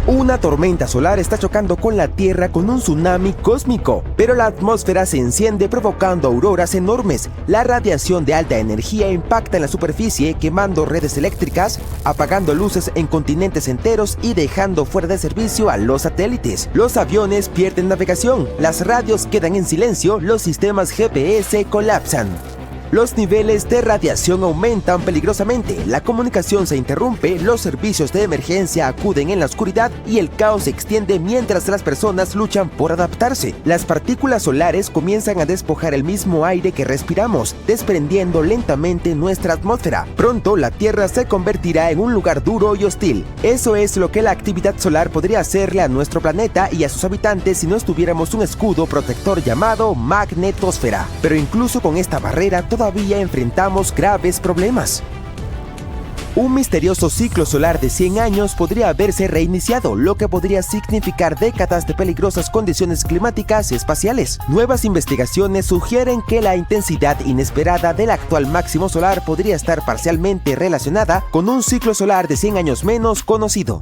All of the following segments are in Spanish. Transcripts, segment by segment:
Una tormenta solar está chocando con la Tierra con un tsunami cósmico, pero la atmósfera se enciende provocando auroras enormes. La radiación de alta energía impacta en la superficie, quemando redes eléctricas, apagando luces en continentes enteros y dejando fuera de servicio a los satélites. Los aviones pierden navegación, las radios quedan en silencio, los sistemas GPS colapsan. Los niveles de radiación aumentan peligrosamente, la comunicación se interrumpe, los servicios de emergencia acuden en la oscuridad y el caos se extiende mientras las personas luchan por adaptarse. Las partículas solares comienzan a despojar el mismo aire que respiramos, desprendiendo lentamente nuestra atmósfera. Pronto la Tierra se convertirá en un lugar duro y hostil. Eso es lo que la actividad solar podría hacerle a nuestro planeta y a sus habitantes si no tuviéramos un escudo protector llamado magnetosfera. Pero incluso con esta barrera todavía enfrentamos graves problemas. Un misterioso ciclo solar de 100 años podría haberse reiniciado, lo que podría significar décadas de peligrosas condiciones climáticas y espaciales. Nuevas investigaciones sugieren que la intensidad inesperada del actual máximo solar podría estar parcialmente relacionada con un ciclo solar de 100 años menos conocido.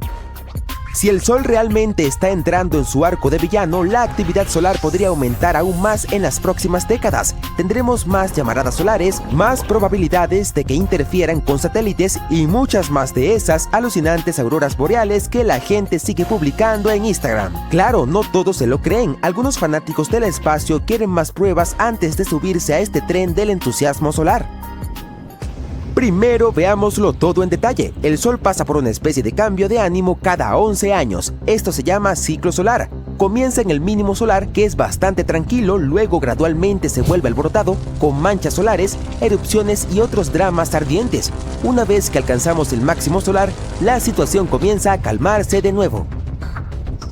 Si el Sol realmente está entrando en su arco de villano, la actividad solar podría aumentar aún más en las próximas décadas. Tendremos más llamaradas solares, más probabilidades de que interfieran con satélites y muchas más de esas alucinantes auroras boreales que la gente sigue publicando en Instagram. Claro, no todos se lo creen. Algunos fanáticos del espacio quieren más pruebas antes de subirse a este tren del entusiasmo solar. Primero veámoslo todo en detalle. El Sol pasa por una especie de cambio de ánimo cada 11 años. Esto se llama ciclo solar. Comienza en el mínimo solar, que es bastante tranquilo, luego gradualmente se vuelve alborotado, con manchas solares, erupciones y otros dramas ardientes. Una vez que alcanzamos el máximo solar, la situación comienza a calmarse de nuevo.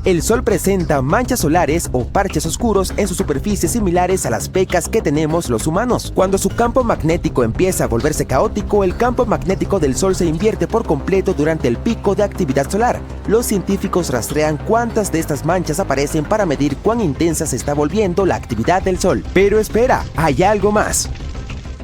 El Sol presenta manchas solares o parches oscuros en su superficie similares a las pecas que tenemos los humanos. Cuando su campo magnético empieza a volverse caótico, el campo magnético del Sol se invierte por completo durante el pico de actividad solar. Los científicos rastrean cuántas de estas manchas aparecen para medir cuán intensa se está volviendo la actividad del Sol. Pero espera, hay algo más.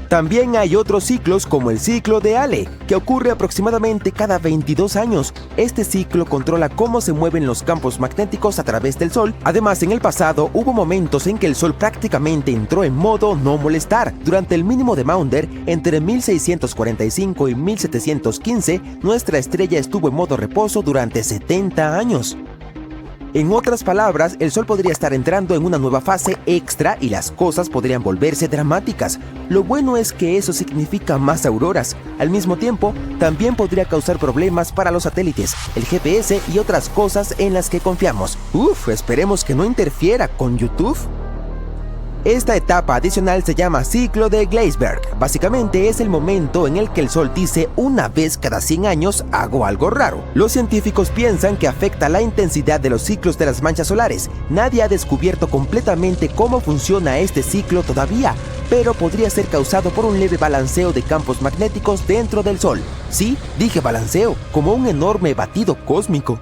También hay otros ciclos como el ciclo de Halley, que ocurre aproximadamente cada 22 años. Este ciclo controla cómo se mueven los campos magnéticos a través del Sol. Además, en el pasado hubo momentos en que el Sol prácticamente entró en modo no molestar. Durante el mínimo de Maunder, entre 1645 y 1715, nuestra estrella estuvo en modo reposo durante 70 años. En otras palabras, el Sol podría estar entrando en una nueva fase extra y las cosas podrían volverse dramáticas. Lo bueno es que eso significa más auroras. Al mismo tiempo, también podría causar problemas para los satélites, el GPS y otras cosas en las que confiamos. Esperemos que no interfiera con YouTube. Esta etapa adicional se llama ciclo de Gleisberg. Básicamente es el momento en el que el Sol dice una vez cada 100 años hago algo raro. Los científicos piensan que afecta la intensidad de los ciclos de las manchas solares. Nadie ha descubierto completamente cómo funciona este ciclo todavía, pero podría ser causado por un leve balanceo de campos magnéticos dentro del Sol. Sí, dije balanceo, como un enorme batido cósmico.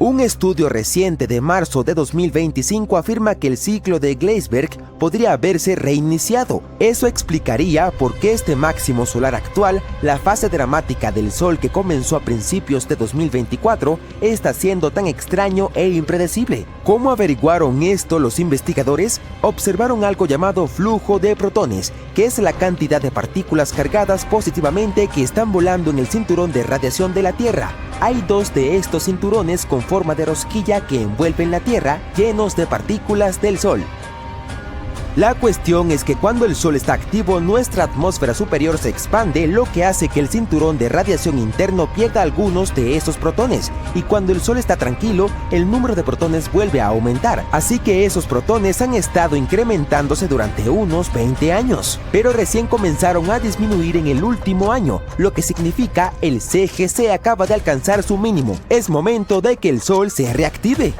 Un estudio reciente de marzo de 2025 afirma que el ciclo de Gleisberg podría haberse reiniciado. Eso explicaría por qué este máximo solar actual, la fase dramática del Sol que comenzó a principios de 2024, está siendo tan extraño e impredecible. ¿Cómo averiguaron esto los investigadores? Observaron algo llamado flujo de protones, que es la cantidad de partículas cargadas positivamente que están volando en el cinturón de radiación de la Tierra. Hay dos de estos cinturones con forma de rosquilla que envuelven la Tierra, llenos de partículas del Sol. La cuestión es que cuando el Sol está activo, nuestra atmósfera superior se expande, lo que hace que el cinturón de radiación interno pierda algunos de esos protones, y cuando el Sol está tranquilo, el número de protones vuelve a aumentar, así que esos protones han estado incrementándose durante unos 20 años, pero recién comenzaron a disminuir en el último año, lo que significa el CGC acaba de alcanzar su mínimo. Es momento de que el Sol se reactive.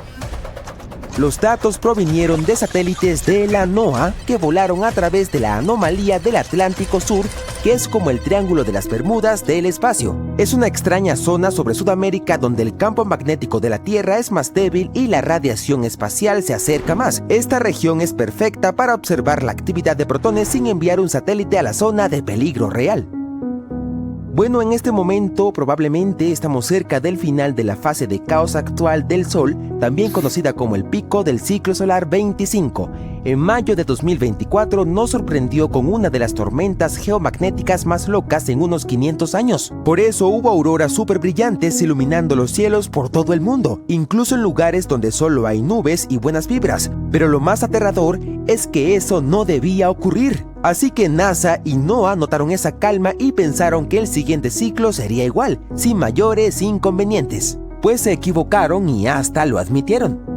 Los datos provinieron de satélites de la NOAA que volaron a través de la anomalía del Atlántico Sur, que es como el Triángulo de las Bermudas del espacio. Es una extraña zona sobre Sudamérica donde el campo magnético de la Tierra es más débil y la radiación espacial se acerca más. Esta región es perfecta para observar la actividad de protones sin enviar un satélite a la zona de peligro real. Bueno, en este momento probablemente estamos cerca del final de la fase de caos actual del Sol, también conocida como el pico del ciclo solar 25. En mayo de 2024 nos sorprendió con una de las tormentas geomagnéticas más locas en unos 500 años. Por eso hubo auroras súper brillantes iluminando los cielos por todo el mundo, incluso en lugares donde solo hay nubes y buenas vibras. Pero lo más aterrador es que eso no debía ocurrir. Así que NASA y NOAA notaron esa calma y pensaron que el siguiente ciclo sería igual, sin mayores inconvenientes. Pues se equivocaron y hasta lo admitieron.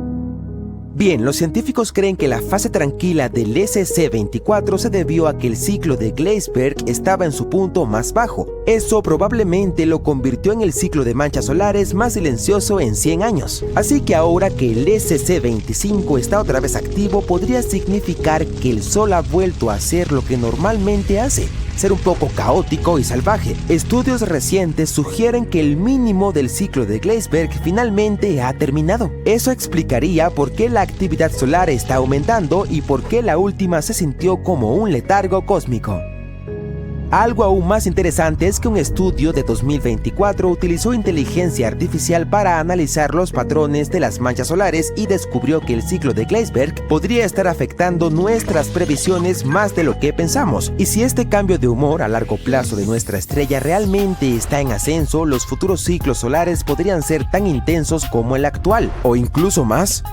Bien, los científicos creen que la fase tranquila del SC24 se debió a que el ciclo de Gleisberg estaba en su punto más bajo. Eso probablemente lo convirtió en el ciclo de manchas solares más silencioso en 100 años. Así que ahora que el SC25 está otra vez activo, podría significar que el Sol ha vuelto a hacer lo que normalmente hace: ser un poco caótico y salvaje. Estudios recientes sugieren que el mínimo del ciclo de Gleisberg finalmente ha terminado. Eso explicaría por qué la actividad solar está aumentando y por qué la última se sintió como un letargo cósmico. Algo aún más interesante es que un estudio de 2024 utilizó inteligencia artificial para analizar los patrones de las manchas solares y descubrió que el ciclo de Gleisberg podría estar afectando nuestras previsiones más de lo que pensamos. Y si este cambio de humor a largo plazo de nuestra estrella realmente está en ascenso, los futuros ciclos solares podrían ser tan intensos como el actual, o incluso más.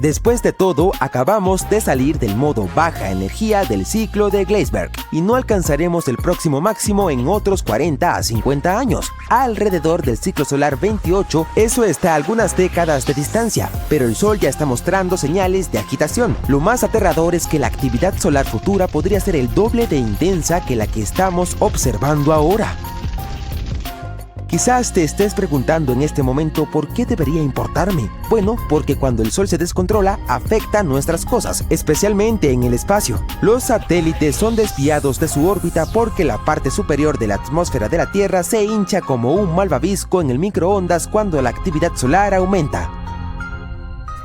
Después de todo, acabamos de salir del modo baja energía del ciclo de Gleisberg y no alcanzaremos el próximo máximo en otros 40 a 50 años. Alrededor del ciclo solar 28, eso está a algunas décadas de distancia, pero el Sol ya está mostrando señales de agitación. Lo más aterrador es que la actividad solar futura podría ser el doble de intensa que la que estamos observando ahora. Quizás te estés preguntando en este momento por qué debería importarme. Bueno, porque cuando el Sol se descontrola, afecta nuestras cosas, especialmente en el espacio. Los satélites son desviados de su órbita porque la parte superior de la atmósfera de la Tierra se hincha como un malvavisco en el microondas cuando la actividad solar aumenta.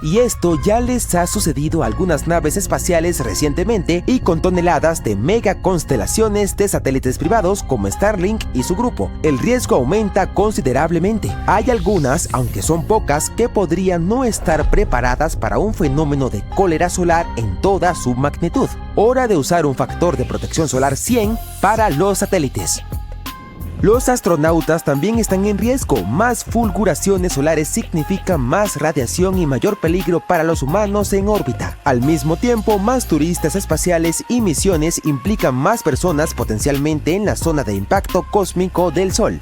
Y esto ya les ha sucedido a algunas naves espaciales recientemente y con toneladas de mega constelaciones de satélites privados como Starlink y su grupo. El riesgo aumenta considerablemente. Hay algunas, aunque son pocas, que podrían no estar preparadas para un fenómeno de cólera solar en toda su magnitud. Hora de usar un factor de protección solar 100 para los satélites. Los astronautas también están en riesgo. Más fulguraciones solares significan más radiación y mayor peligro para los humanos en órbita. Al mismo tiempo, más turistas espaciales y misiones implican más personas potencialmente en la zona de impacto cósmico del Sol.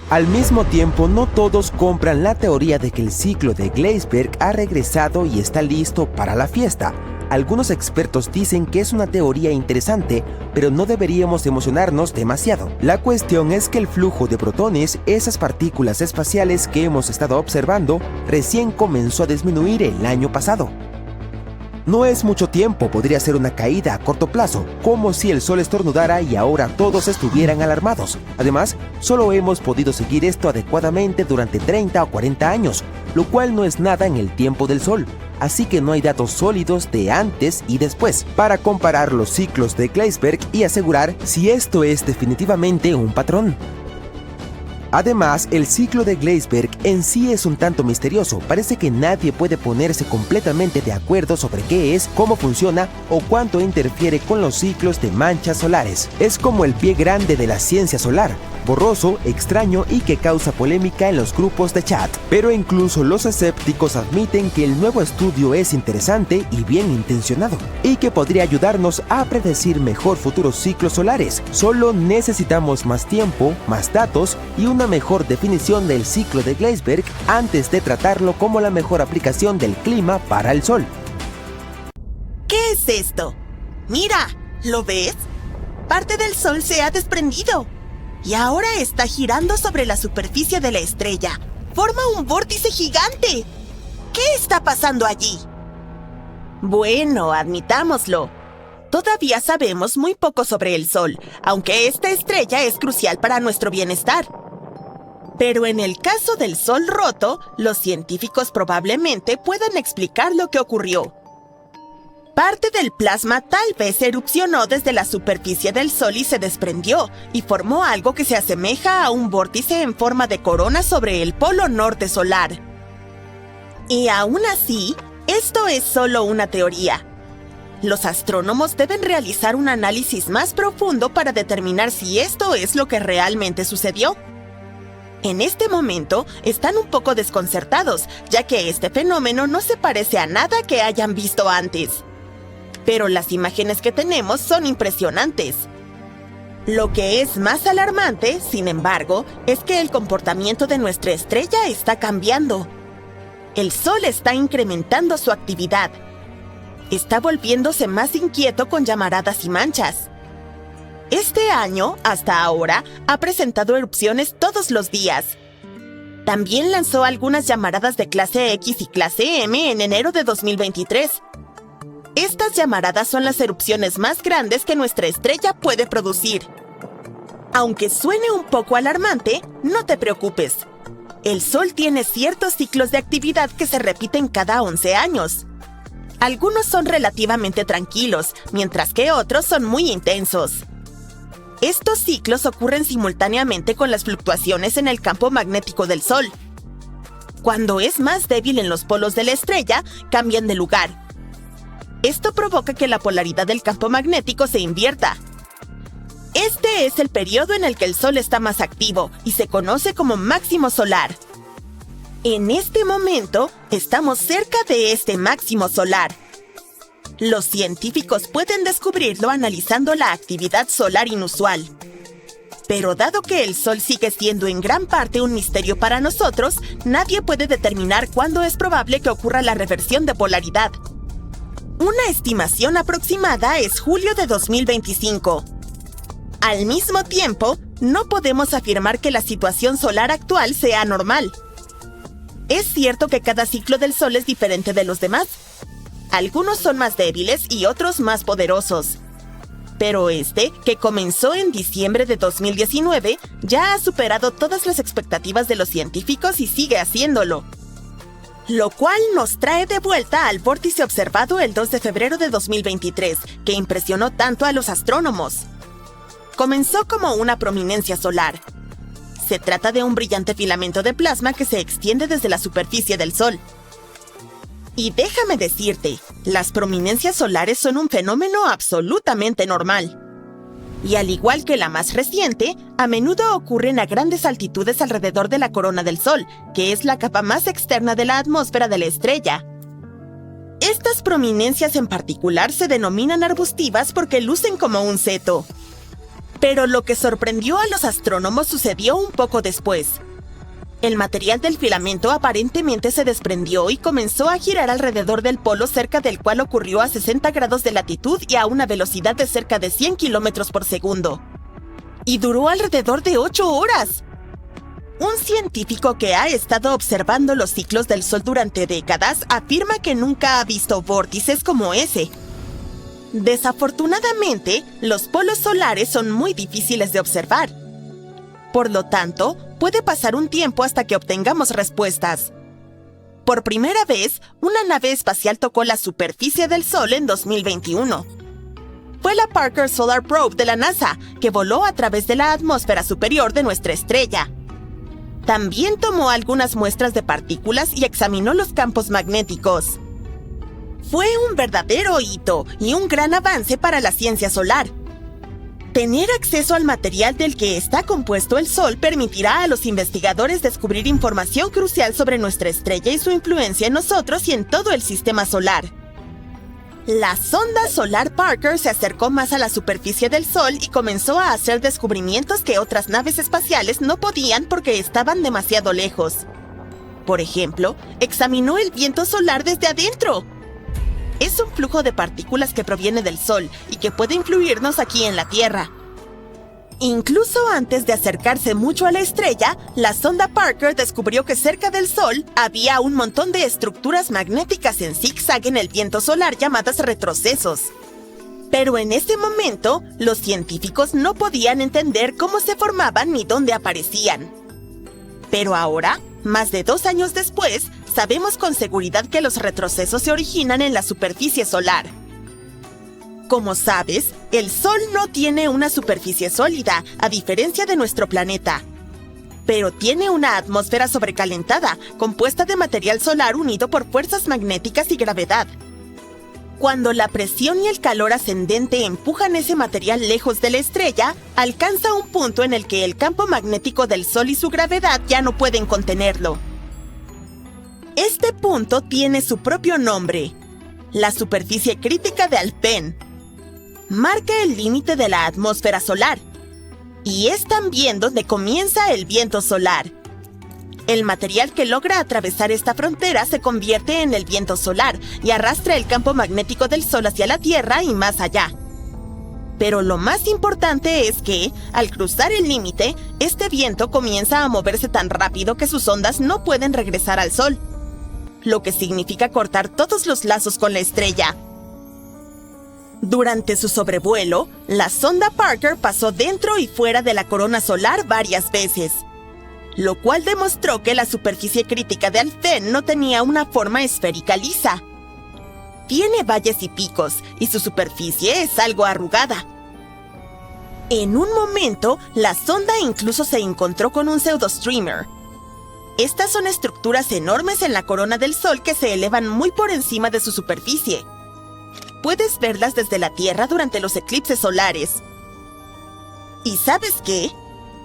Al mismo tiempo, no todos compran la teoría de que el ciclo de Gleisberg ha regresado y está listo para la fiesta. Algunos expertos dicen que es una teoría interesante, pero no deberíamos emocionarnos demasiado. La cuestión es que el flujo de protones, esas partículas espaciales que hemos estado observando, recién comenzó a disminuir el año pasado. No es mucho tiempo, podría ser una caída a corto plazo, como si el Sol estornudara y ahora todos estuvieran alarmados. Además, solo hemos podido seguir esto adecuadamente durante 30 o 40 años, lo cual no es nada en el tiempo del Sol. Así que no hay datos sólidos de antes y después para comparar los ciclos de Gleisberg y asegurar si esto es definitivamente un patrón. Además, el ciclo de Gleisberg en sí es un tanto misterioso. Parece que nadie puede ponerse completamente de acuerdo sobre qué es, cómo funciona o cuánto interfiere con los ciclos de manchas solares. Es como el pie grande de la ciencia solar, borroso, extraño y que causa polémica en los grupos de chat. Pero incluso los escépticos admiten que el nuevo estudio es interesante y bien intencionado, y que podría ayudarnos a predecir mejor futuros ciclos solares. Solo necesitamos más tiempo, más datos y una mejor definición del ciclo de Gleisberg antes de tratarlo como la mejor aplicación del clima para el Sol. ¿Qué es esto? ¡Mira! ¿Lo ves? Parte del Sol se ha desprendido y ahora está girando sobre la superficie de la estrella. ¡Forma un vórtice gigante! ¿Qué está pasando allí? Bueno, admitámoslo. Todavía sabemos muy poco sobre el Sol, aunque esta estrella es crucial para nuestro bienestar. Pero en el caso del Sol roto, los científicos probablemente puedan explicar lo que ocurrió. Parte del plasma tal vez erupcionó desde la superficie del Sol y se desprendió, y formó algo que se asemeja a un vórtice en forma de corona sobre el polo norte solar. Y aún así, esto es solo una teoría. Los astrónomos deben realizar un análisis más profundo para determinar si esto es lo que realmente sucedió. En este momento, están un poco desconcertados, ya que este fenómeno no se parece a nada que hayan visto antes. Pero las imágenes que tenemos son impresionantes. Lo que es más alarmante, sin embargo, es que el comportamiento de nuestra estrella está cambiando. El Sol está incrementando su actividad. Está volviéndose más inquieto con llamaradas y manchas. Este año, hasta ahora, ha presentado erupciones todos los días. También lanzó algunas llamaradas de clase X y clase M en enero de 2023. Estas llamaradas son las erupciones más grandes que nuestra estrella puede producir. Aunque suene un poco alarmante, no te preocupes. El Sol tiene ciertos ciclos de actividad que se repiten cada 11 años. Algunos son relativamente tranquilos, mientras que otros son muy intensos. Estos ciclos ocurren simultáneamente con las fluctuaciones en el campo magnético del Sol. Cuando es más débil en los polos de la estrella, cambian de lugar. Esto provoca que la polaridad del campo magnético se invierta. Este es el periodo en el que el Sol está más activo y se conoce como máximo solar. En este momento, estamos cerca de este máximo solar. Los científicos pueden descubrirlo analizando la actividad solar inusual. Pero dado que el Sol sigue siendo en gran parte un misterio para nosotros, nadie puede determinar cuándo es probable que ocurra la reversión de polaridad. Una estimación aproximada es julio de 2025. Al mismo tiempo, no podemos afirmar que la situación solar actual sea normal. Es cierto que cada ciclo del Sol es diferente de los demás. Algunos son más débiles y otros más poderosos. Pero este, que comenzó en diciembre de 2019, ya ha superado todas las expectativas de los científicos y sigue haciéndolo. Lo cual nos trae de vuelta al vórtice observado el 2 de febrero de 2023, que impresionó tanto a los astrónomos. Comenzó como una prominencia solar. Se trata de un brillante filamento de plasma que se extiende desde la superficie del Sol. Y déjame decirte, las prominencias solares son un fenómeno absolutamente normal. Y al igual que la más reciente, a menudo ocurren a grandes altitudes alrededor de la corona del Sol, que es la capa más externa de la atmósfera de la estrella. Estas prominencias en particular se denominan arbustivas porque lucen como un seto. Pero lo que sorprendió a los astrónomos sucedió un poco después. El material del filamento aparentemente se desprendió y comenzó a girar alrededor del polo cerca del cual ocurrió a 60 grados de latitud y a una velocidad de cerca de 100 kilómetros por segundo. Y duró alrededor de 8 horas. Un científico que ha estado observando los ciclos del Sol durante décadas afirma que nunca ha visto vórtices como ese. Desafortunadamente, los polos solares son muy difíciles de observar. Por lo tanto, puede pasar un tiempo hasta que obtengamos respuestas. Por primera vez, una nave espacial tocó la superficie del Sol en 2021. Fue la Parker Solar Probe de la NASA, que voló a través de la atmósfera superior de nuestra estrella. También tomó algunas muestras de partículas y examinó los campos magnéticos. Fue un verdadero hito y un gran avance para la ciencia solar. Tener acceso al material del que está compuesto el Sol permitirá a los investigadores descubrir información crucial sobre nuestra estrella y su influencia en nosotros y en todo el sistema solar. La sonda solar Parker se acercó más a la superficie del Sol y comenzó a hacer descubrimientos que otras naves espaciales no podían porque estaban demasiado lejos. Por ejemplo, examinó el viento solar desde adentro. Es un flujo de partículas que proviene del Sol y que puede influirnos aquí en la Tierra. Incluso antes de acercarse mucho a la estrella, la sonda Parker descubrió que cerca del Sol había un montón de estructuras magnéticas en zigzag en el viento solar llamadas retrocesos. Pero en ese momento, los científicos no podían entender cómo se formaban ni dónde aparecían. Pero ahora, más de 2 años después, sabemos con seguridad que los retrocesos se originan en la superficie solar. Como sabes, el Sol no tiene una superficie sólida, a diferencia de nuestro planeta. Pero tiene una atmósfera sobrecalentada, compuesta de material solar unido por fuerzas magnéticas y gravedad. Cuando la presión y el calor ascendente empujan ese material lejos de la estrella, alcanza un punto en el que el campo magnético del Sol y su gravedad ya no pueden contenerlo. Este punto tiene su propio nombre, la superficie crítica de Alfvén. Marca el límite de la atmósfera solar, y es también donde comienza el viento solar. El material que logra atravesar esta frontera se convierte en el viento solar y arrastra el campo magnético del Sol hacia la Tierra y más allá. Pero lo más importante es que, al cruzar el límite, este viento comienza a moverse tan rápido que sus ondas no pueden regresar al Sol, lo que significa cortar todos los lazos con la estrella. Durante su sobrevuelo, la sonda Parker pasó dentro y fuera de la corona solar varias veces, lo cual demostró que la superficie crítica de Alfvén no tenía una forma esférica lisa. Tiene valles y picos, y su superficie es algo arrugada. En un momento, la sonda incluso se encontró con un pseudostreamer. Estas son estructuras enormes en la corona del Sol que se elevan muy por encima de su superficie. Puedes verlas desde la Tierra durante los eclipses solares. ¿Y sabes qué?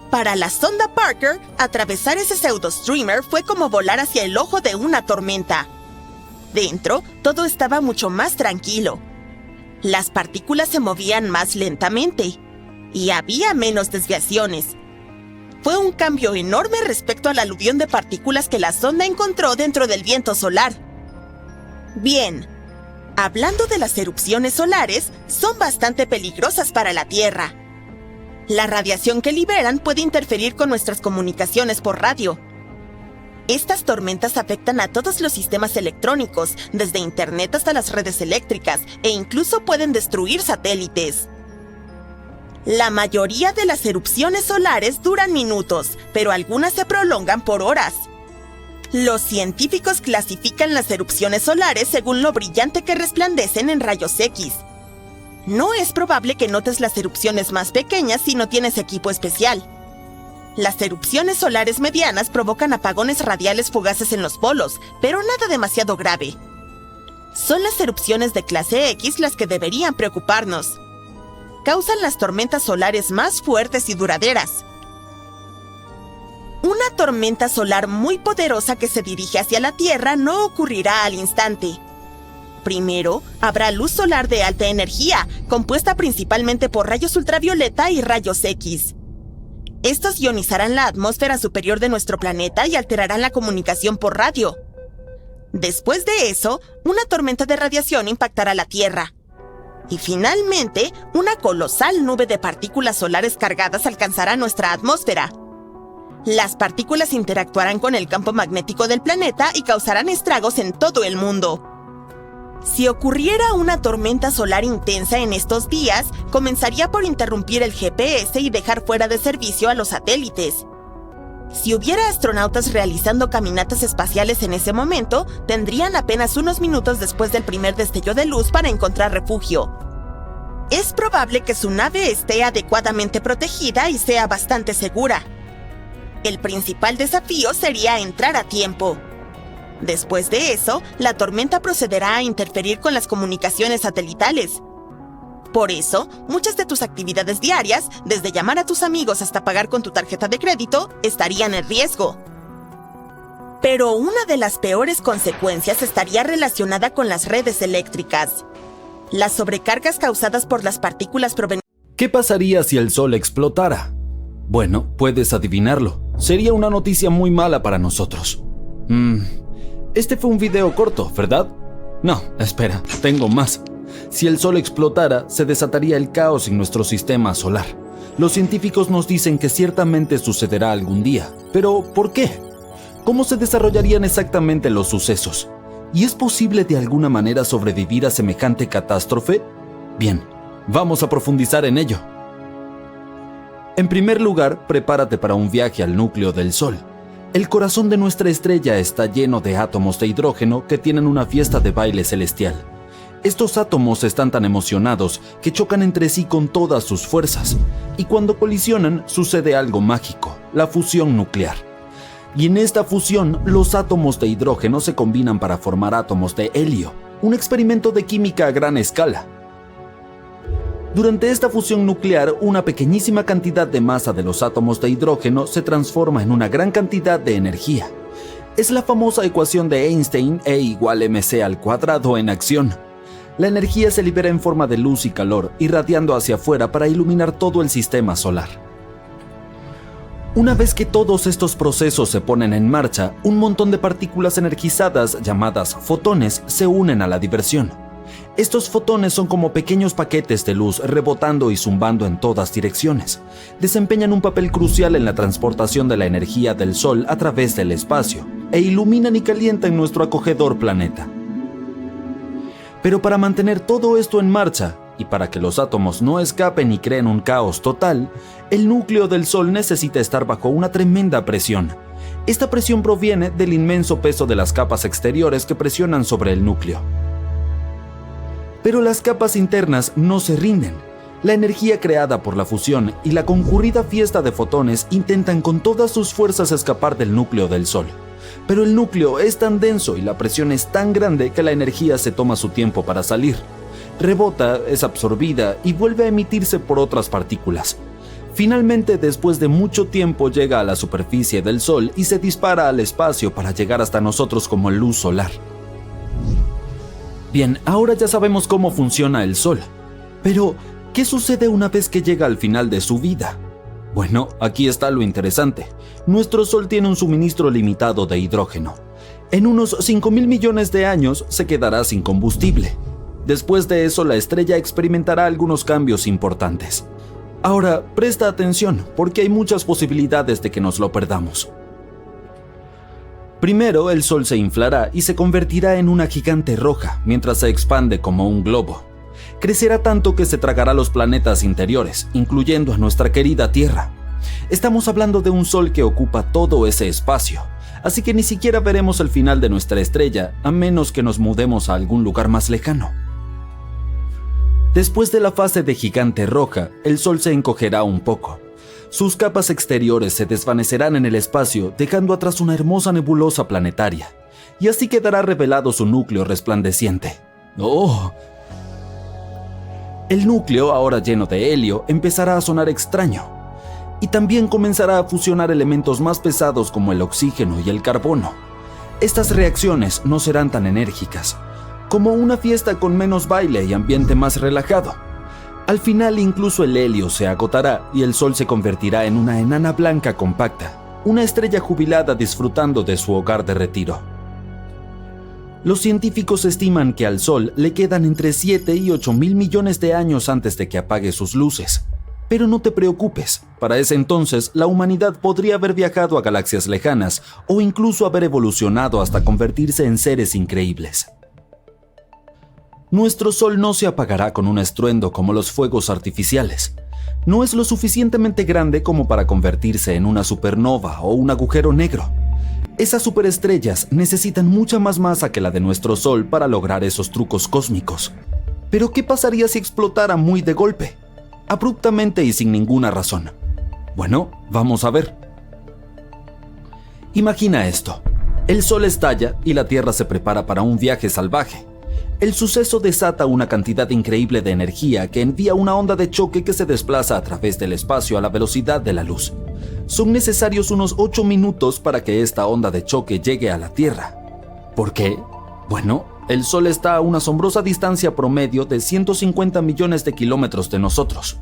Para la sonda Parker, atravesar ese pseudostreamer fue como volar hacia el ojo de una tormenta. Dentro, todo estaba mucho más tranquilo. Las partículas se movían más lentamente, y había menos desviaciones. Fue un cambio enorme respecto al aluvión de partículas que la sonda encontró dentro del viento solar. Bien, hablando de las erupciones solares, son bastante peligrosas para la Tierra. La radiación que liberan puede interferir con nuestras comunicaciones por radio. Estas tormentas afectan a todos los sistemas electrónicos, desde Internet hasta las redes eléctricas, e incluso pueden destruir satélites. La mayoría de las erupciones solares duran minutos, pero algunas se prolongan por horas. Los científicos clasifican las erupciones solares según lo brillante que resplandecen en rayos X. No es probable que notes las erupciones más pequeñas si no tienes equipo especial. Las erupciones solares medianas provocan apagones radiales fugaces en los polos, pero nada demasiado grave. Son las erupciones de clase X las que deberían preocuparnos. Causan las tormentas solares más fuertes y duraderas. Una tormenta solar muy poderosa que se dirige hacia la Tierra no ocurrirá al instante. Primero, habrá luz solar de alta energía, compuesta principalmente por rayos ultravioleta y rayos X. Estos ionizarán la atmósfera superior de nuestro planeta y alterarán la comunicación por radio. Después de eso, una tormenta de radiación impactará la Tierra. Y finalmente, una colosal nube de partículas solares cargadas alcanzará nuestra atmósfera. Las partículas interactuarán con el campo magnético del planeta y causarán estragos en todo el mundo. Si ocurriera una tormenta solar intensa en estos días, comenzaría por interrumpir el GPS y dejar fuera de servicio a los satélites. Si hubiera astronautas realizando caminatas espaciales en ese momento, tendrían apenas unos minutos después del primer destello de luz para encontrar refugio. Es probable que su nave esté adecuadamente protegida y sea bastante segura. El principal desafío sería entrar a tiempo. Después de eso, la tormenta procederá a interferir con las comunicaciones satelitales. Por eso, muchas de tus actividades diarias, desde llamar a tus amigos hasta pagar con tu tarjeta de crédito, estarían en riesgo. Pero una de las peores consecuencias estaría relacionada con las redes eléctricas. Las sobrecargas causadas por las partículas provenientes... ¿Qué pasaría si el Sol explotara? Bueno, puedes adivinarlo. Sería una noticia muy mala para nosotros. Este fue un video corto, ¿verdad? No, espera, tengo más. Si el Sol explotara, se desataría el caos en nuestro sistema solar. Los científicos nos dicen que ciertamente sucederá algún día. ¿Pero por qué? ¿Cómo se desarrollarían exactamente los sucesos? ¿Y es posible de alguna manera sobrevivir a semejante catástrofe? Bien, vamos a profundizar en ello. En primer lugar, prepárate para un viaje al núcleo del Sol. El corazón de nuestra estrella está lleno de átomos de hidrógeno que tienen una fiesta de baile celestial. Estos átomos están tan emocionados que chocan entre sí con todas sus fuerzas, y cuando colisionan sucede algo mágico, la fusión nuclear. Y en esta fusión, los átomos de hidrógeno se combinan para formar átomos de helio, un experimento de química a gran escala. Durante esta fusión nuclear, una pequeñísima cantidad de masa de los átomos de hidrógeno se transforma en una gran cantidad de energía. Es la famosa ecuación de Einstein, E igual mc² en acción. La energía se libera en forma de luz y calor, irradiando hacia afuera para iluminar todo el sistema solar. Una vez que todos estos procesos se ponen en marcha, un montón de partículas energizadas llamadas fotones se unen a la diversión. Estos fotones son como pequeños paquetes de luz rebotando y zumbando en todas direcciones. Desempeñan un papel crucial en la transportación de la energía del Sol a través del espacio, e iluminan y calientan nuestro acogedor planeta. Pero para mantener todo esto en marcha, y para que los átomos no escapen y creen un caos total, el núcleo del Sol necesita estar bajo una tremenda presión. Esta presión proviene del inmenso peso de las capas exteriores que presionan sobre el núcleo. Pero las capas internas no se rinden. La energía creada por la fusión y la concurrida fiesta de fotones intentan con todas sus fuerzas escapar del núcleo del Sol. Pero el núcleo es tan denso y la presión es tan grande que la energía se toma su tiempo para salir. Rebota, es absorbida y vuelve a emitirse por otras partículas. Finalmente, después de mucho tiempo, llega a la superficie del Sol y se dispara al espacio para llegar hasta nosotros como luz solar. Bien, ahora ya sabemos cómo funciona el Sol. Pero, ¿qué sucede una vez que llega al final de su vida? Bueno, aquí está lo interesante. Nuestro Sol tiene un suministro limitado de hidrógeno. En unos 5.000 millones de años se quedará sin combustible. Después de eso, la estrella experimentará algunos cambios importantes. Ahora, presta atención, porque hay muchas posibilidades de que nos lo perdamos. Primero, el Sol se inflará y se convertirá en una gigante roja, mientras se expande como un globo. Crecerá tanto que se tragará los planetas interiores, incluyendo a nuestra querida Tierra. Estamos hablando de un Sol que ocupa todo ese espacio, así que ni siquiera veremos el final de nuestra estrella, a menos que nos mudemos a algún lugar más lejano. Después de la fase de gigante roja, el Sol se encogerá un poco. Sus capas exteriores se desvanecerán en el espacio, dejando atrás una hermosa nebulosa planetaria, y así quedará revelado su núcleo resplandeciente. ¡Oh! El núcleo, ahora lleno de helio, empezará a sonar extraño, y también comenzará a fusionar elementos más pesados como el oxígeno y el carbono. Estas reacciones no serán tan enérgicas, como una fiesta con menos baile y ambiente más relajado. Al final, incluso el helio se agotará y el Sol se convertirá en una enana blanca compacta, una estrella jubilada disfrutando de su hogar de retiro. Los científicos estiman que al Sol le quedan entre 7 y 8.000 millones de años antes de que apague sus luces. Pero no te preocupes, para ese entonces la humanidad podría haber viajado a galaxias lejanas o incluso haber evolucionado hasta convertirse en seres increíbles. Nuestro Sol no se apagará con un estruendo como los fuegos artificiales. No es lo suficientemente grande como para convertirse en una supernova o un agujero negro. Esas superestrellas necesitan mucha más masa que la de nuestro Sol para lograr esos trucos cósmicos. Pero ¿qué pasaría si explotara muy de golpe? Abruptamente y sin ninguna razón. Bueno, vamos a ver. Imagina esto. El Sol estalla y la Tierra se prepara para un viaje salvaje. El suceso desata una cantidad increíble de energía que envía una onda de choque que se desplaza a través del espacio a la velocidad de la luz. Son necesarios unos 8 minutos para que esta onda de choque llegue a la Tierra. ¿Por qué? Bueno, el Sol está a una asombrosa distancia promedio de 150 millones de kilómetros de nosotros.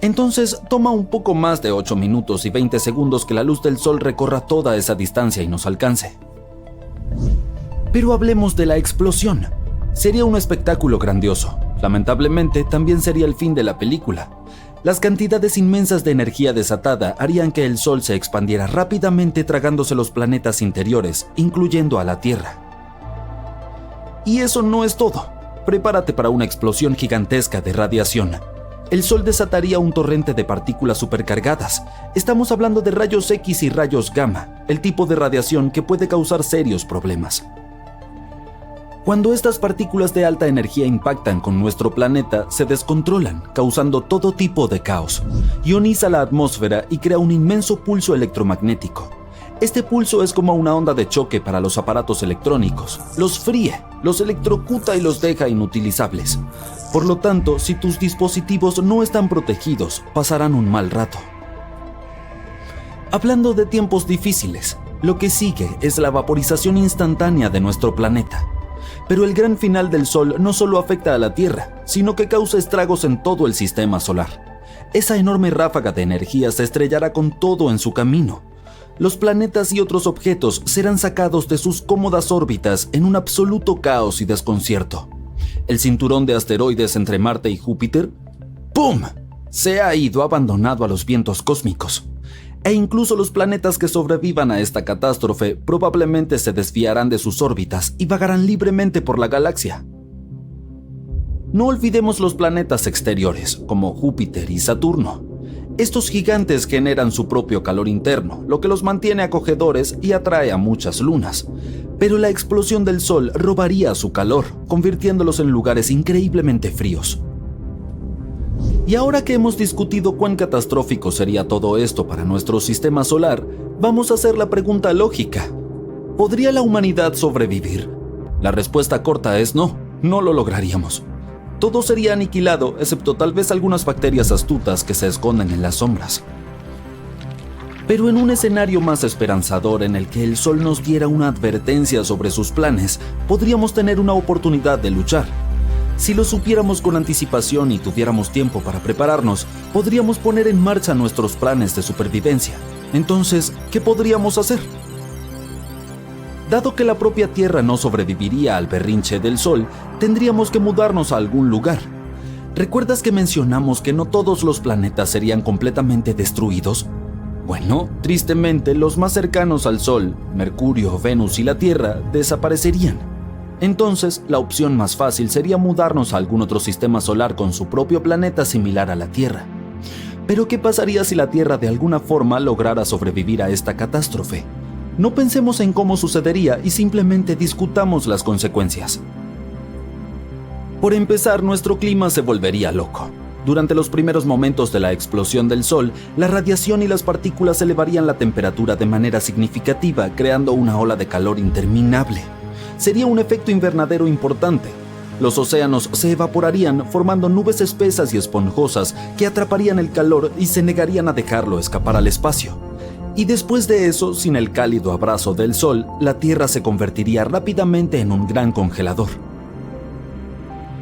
Entonces, toma un poco más de 8 minutos y 20 segundos que la luz del Sol recorra toda esa distancia y nos alcance. Pero hablemos de la explosión. Sería un espectáculo grandioso. Lamentablemente, también sería el fin de la película. Las cantidades inmensas de energía desatada harían que el Sol se expandiera rápidamente tragándose los planetas interiores, incluyendo a la Tierra. Y eso no es todo. Prepárate para una explosión gigantesca de radiación. El Sol desataría un torrente de partículas supercargadas. Estamos hablando de rayos X y rayos gamma, el tipo de radiación que puede causar serios problemas. Cuando estas partículas de alta energía impactan con nuestro planeta, se descontrolan, causando todo tipo de caos. Ioniza la atmósfera y crea un inmenso pulso electromagnético. Este pulso es como una onda de choque para los aparatos electrónicos. Los fríe, los electrocuta y los deja inutilizables. Por lo tanto, si tus dispositivos no están protegidos, pasarán un mal rato. Hablando de tiempos difíciles, lo que sigue es la vaporización instantánea de nuestro planeta. Pero el gran final del Sol no solo afecta a la Tierra, sino que causa estragos en todo el sistema solar. Esa enorme ráfaga de energía se estrellará con todo en su camino. Los planetas y otros objetos serán sacados de sus cómodas órbitas en un absoluto caos y desconcierto. El cinturón de asteroides entre Marte y Júpiter, ¡pum!, se ha ido abandonado a los vientos cósmicos. E incluso los planetas que sobrevivan a esta catástrofe probablemente se desviarán de sus órbitas y vagarán libremente por la galaxia. No olvidemos los planetas exteriores, como Júpiter y Saturno. Estos gigantes generan su propio calor interno, lo que los mantiene acogedores y atrae a muchas lunas. Pero la explosión del Sol robaría su calor, convirtiéndolos en lugares increíblemente fríos. Y ahora que hemos discutido cuán catastrófico sería todo esto para nuestro sistema solar, vamos a hacer la pregunta lógica. ¿Podría la humanidad sobrevivir? La respuesta corta es no, no lo lograríamos. Todo sería aniquilado, excepto tal vez algunas bacterias astutas que se esconden en las sombras. Pero en un escenario más esperanzador en el que el Sol nos diera una advertencia sobre sus planes, podríamos tener una oportunidad de luchar. Si lo supiéramos con anticipación y tuviéramos tiempo para prepararnos, podríamos poner en marcha nuestros planes de supervivencia. Entonces, ¿qué podríamos hacer? Dado que la propia Tierra no sobreviviría al berrinche del Sol, tendríamos que mudarnos a algún lugar. ¿Recuerdas que mencionamos que no todos los planetas serían completamente destruidos? Bueno, tristemente, los más cercanos al Sol, Mercurio, Venus y la Tierra, desaparecerían. Entonces, la opción más fácil sería mudarnos a algún otro sistema solar con su propio planeta similar a la Tierra. Pero ¿qué pasaría si la Tierra de alguna forma lograra sobrevivir a esta catástrofe? No pensemos en cómo sucedería y simplemente discutamos las consecuencias. Por empezar, nuestro clima se volvería loco. Durante los primeros momentos de la explosión del Sol, la radiación y las partículas elevarían la temperatura de manera significativa, creando una ola de calor interminable. Sería un efecto invernadero importante. Los océanos se evaporarían formando nubes espesas y esponjosas que atraparían el calor y se negarían a dejarlo escapar al espacio. Y después de eso, sin el cálido abrazo del Sol, la Tierra se convertiría rápidamente en un gran congelador.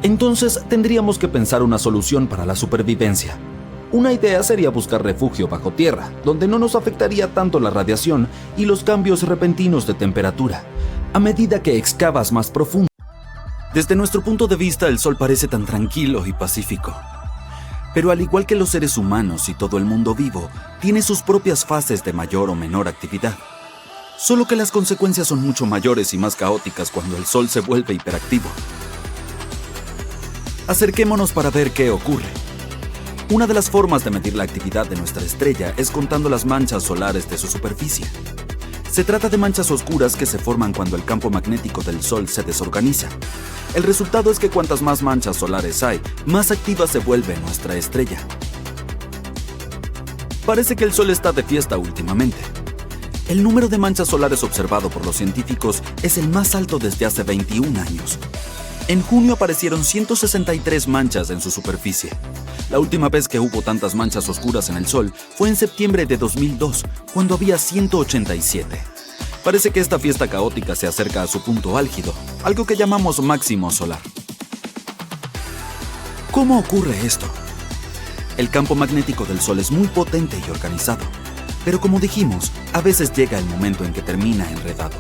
Entonces tendríamos que pensar una solución para la supervivencia. Una idea sería buscar refugio bajo tierra, donde no nos afectaría tanto la radiación y los cambios repentinos de temperatura, a medida que excavas más profundo. Desde nuestro punto de vista, el Sol parece tan tranquilo y pacífico. Pero al igual que los seres humanos y todo el mundo vivo, tiene sus propias fases de mayor o menor actividad. Solo que las consecuencias son mucho mayores y más caóticas cuando el Sol se vuelve hiperactivo. Acerquémonos para ver qué ocurre. Una de las formas de medir la actividad de nuestra estrella es contando las manchas solares de su superficie. Se trata de manchas oscuras que se forman cuando el campo magnético del Sol se desorganiza. El resultado es que cuantas más manchas solares hay, más activa se vuelve nuestra estrella. Parece que el Sol está de fiesta últimamente. El número de manchas solares observado por los científicos es el más alto desde hace 21 años. En junio aparecieron 163 manchas en su superficie. La última vez que hubo tantas manchas oscuras en el Sol fue en septiembre de 2002, cuando había 187. Parece que esta fiesta caótica se acerca a su punto álgido, algo que llamamos máximo solar. ¿Cómo ocurre esto? El campo magnético del Sol es muy potente y organizado, pero como dijimos, a veces llega el momento en que termina enredado.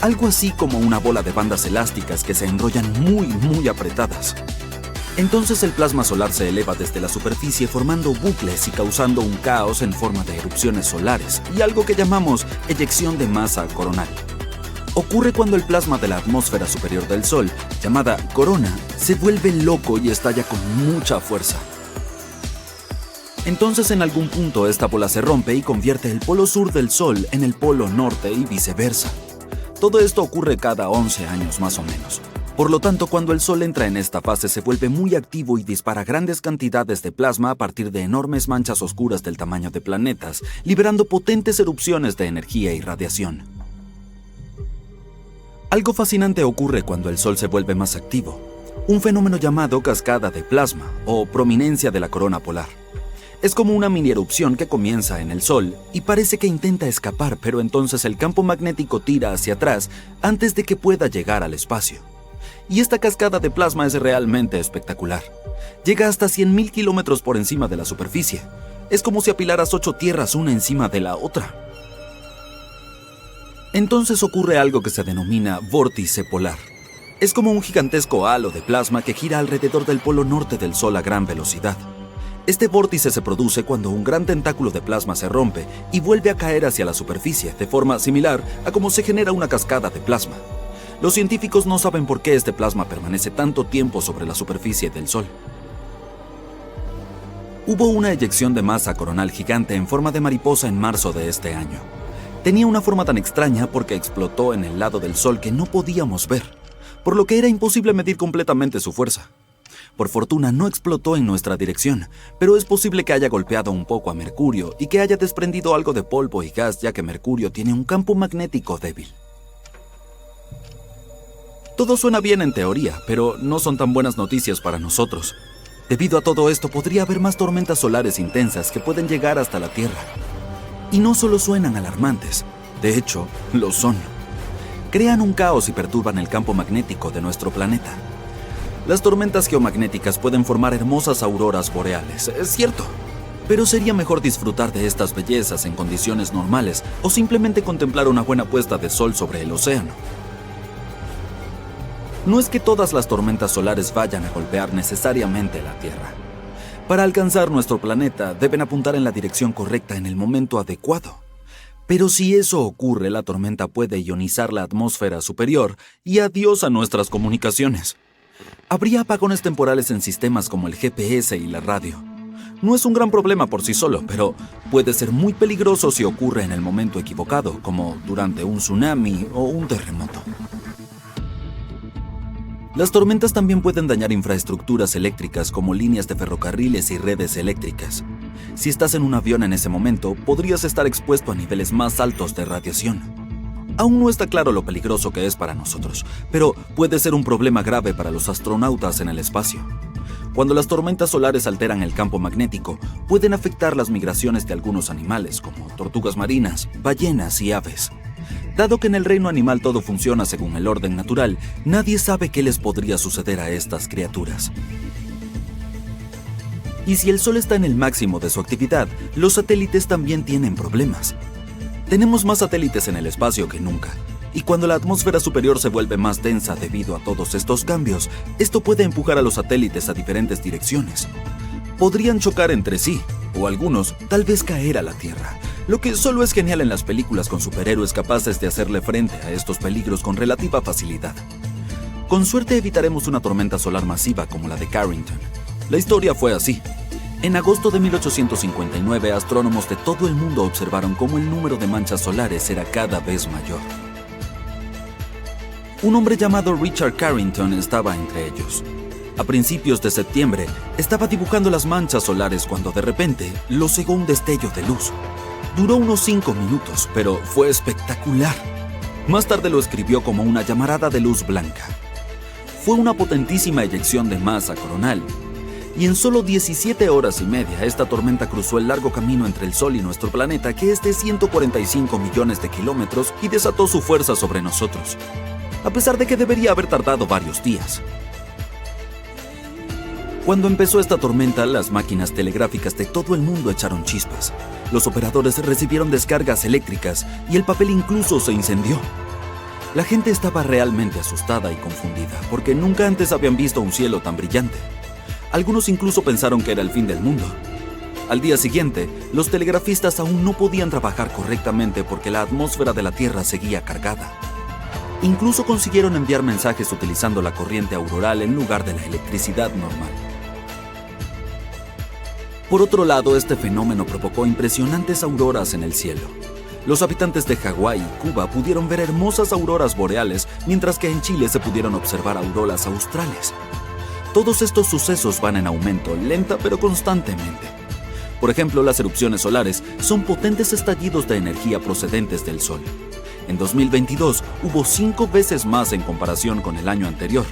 Algo así como una bola de bandas elásticas que se enrollan muy apretadas. Entonces el plasma solar se eleva desde la superficie formando bucles y causando un caos en forma de erupciones solares y algo que llamamos eyección de masa coronal. Ocurre cuando el plasma de la atmósfera superior del Sol, llamada corona, se vuelve loco y estalla con mucha fuerza. Entonces en algún punto esta bola se rompe y convierte el polo sur del Sol en el polo norte y viceversa. Todo esto ocurre cada 11 años más o menos. Por lo tanto, cuando el Sol entra en esta fase se vuelve muy activo y dispara grandes cantidades de plasma a partir de enormes manchas oscuras del tamaño de planetas, liberando potentes erupciones de energía y radiación. Algo fascinante ocurre cuando el Sol se vuelve más activo, un fenómeno llamado cascada de plasma o prominencia de la corona polar. Es como una mini erupción que comienza en el Sol y parece que intenta escapar, pero entonces el campo magnético tira hacia atrás antes de que pueda llegar al espacio. Y esta cascada de plasma es realmente espectacular. Llega hasta 100.000 kilómetros por encima de la superficie. Es como si apilaras 8 tierras una encima de la otra. Entonces ocurre algo que se denomina vórtice polar. Es como un gigantesco halo de plasma que gira alrededor del polo norte del Sol a gran velocidad. Este vórtice se produce cuando un gran tentáculo de plasma se rompe y vuelve a caer hacia la superficie, de forma similar a cómo se genera una cascada de plasma. Los científicos no saben por qué este plasma permanece tanto tiempo sobre la superficie del Sol. Hubo una eyección de masa coronal gigante en forma de mariposa en marzo de este año. Tenía una forma tan extraña porque explotó en el lado del Sol que no podíamos ver, por lo que era imposible medir completamente su fuerza. Por fortuna no explotó en nuestra dirección, pero es posible que haya golpeado un poco a Mercurio y que haya desprendido algo de polvo y gas, ya que Mercurio tiene un campo magnético débil. Todo suena bien en teoría, pero no son tan buenas noticias para nosotros. Debido a todo esto, podría haber más tormentas solares intensas que pueden llegar hasta la Tierra. Y no solo suenan alarmantes, de hecho, lo son. Crean un caos y perturban el campo magnético de nuestro planeta. Las tormentas geomagnéticas pueden formar hermosas auroras boreales, es cierto. Pero sería mejor disfrutar de estas bellezas en condiciones normales o simplemente contemplar una buena puesta de sol sobre el océano. No es que todas las tormentas solares vayan a golpear necesariamente la Tierra. Para alcanzar nuestro planeta, deben apuntar en la dirección correcta en el momento adecuado. Pero si eso ocurre, la tormenta puede ionizar la atmósfera superior y adiós a nuestras comunicaciones. Habría apagones temporales en sistemas como el GPS y la radio. No es un gran problema por sí solo, pero puede ser muy peligroso si ocurre en el momento equivocado, como durante un tsunami o un terremoto. Las tormentas también pueden dañar infraestructuras eléctricas como líneas de ferrocarriles y redes eléctricas. Si estás en un avión en ese momento, podrías estar expuesto a niveles más altos de radiación. Aún no está claro lo peligroso que es para nosotros, pero puede ser un problema grave para los astronautas en el espacio. Cuando las tormentas solares alteran el campo magnético, pueden afectar las migraciones de algunos animales, como tortugas marinas, ballenas y aves. Dado que en el reino animal todo funciona según el orden natural, nadie sabe qué les podría suceder a estas criaturas. Y si el Sol está en el máximo de su actividad, los satélites también tienen problemas. Tenemos más satélites en el espacio que nunca, y cuando la atmósfera superior se vuelve más densa debido a todos estos cambios, esto puede empujar a los satélites a diferentes direcciones. Podrían chocar entre sí, o algunos tal vez caer a la Tierra, lo que solo es genial en las películas con superhéroes capaces de hacerle frente a estos peligros con relativa facilidad. Con suerte evitaremos una tormenta solar masiva como la de Carrington. La historia fue así. En agosto de 1859, astrónomos de todo el mundo observaron cómo el número de manchas solares era cada vez mayor. Un hombre llamado Richard Carrington estaba entre ellos. A principios de septiembre, estaba dibujando las manchas solares cuando de repente lo cegó un destello de luz. Duró unos 5 minutos, pero fue espectacular. Más tarde lo escribió como una llamarada de luz blanca. Fue una potentísima eyección de masa coronal, y en solo 17 horas y media esta tormenta cruzó el largo camino entre el Sol y nuestro planeta, que es de 145 millones de kilómetros, y desató su fuerza sobre nosotros, a pesar de que debería haber tardado varios días. Cuando empezó esta tormenta, las máquinas telegráficas de todo el mundo echaron chispas. Los operadores recibieron descargas eléctricas y el papel incluso se incendió. La gente estaba realmente asustada y confundida porque nunca antes habían visto un cielo tan brillante. Algunos incluso pensaron que era el fin del mundo. Al día siguiente, los telegrafistas aún no podían trabajar correctamente porque la atmósfera de la Tierra seguía cargada. Incluso consiguieron enviar mensajes utilizando la corriente auroral en lugar de la electricidad normal. Por otro lado, este fenómeno provocó impresionantes auroras en el cielo. Los habitantes de Hawái y Cuba pudieron ver hermosas auroras boreales, mientras que en Chile se pudieron observar auroras australes. Todos estos sucesos van en aumento, lenta pero constantemente. Por ejemplo, las erupciones solares son potentes estallidos de energía procedentes del Sol. En 2022 hubo 5 veces más en comparación con el año anterior.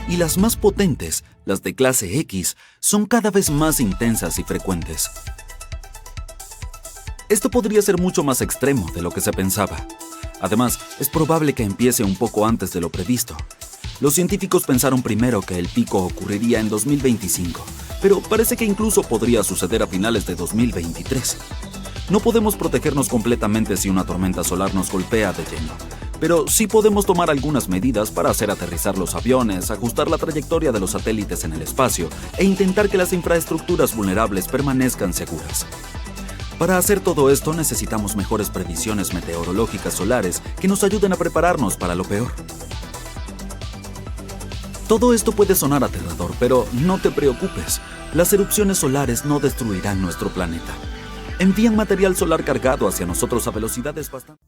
Y las más potentes, las de clase X, son cada vez más intensas y frecuentes. Esto podría ser mucho más extremo de lo que se pensaba. Además, es probable que empiece un poco antes de lo previsto. Los científicos pensaron primero que el pico ocurriría en 2025, pero parece que incluso podría suceder a finales de 2023. No podemos protegernos completamente si una tormenta solar nos golpea de lleno, pero sí podemos tomar algunas medidas para hacer aterrizar los aviones, ajustar la trayectoria de los satélites en el espacio e intentar que las infraestructuras vulnerables permanezcan seguras. Para hacer todo esto necesitamos mejores previsiones meteorológicas solares que nos ayuden a prepararnos para lo peor. Todo esto puede sonar aterrador, pero no te preocupes. Las erupciones solares no destruirán nuestro planeta. Envían material solar cargado hacia nosotros a velocidades bastante...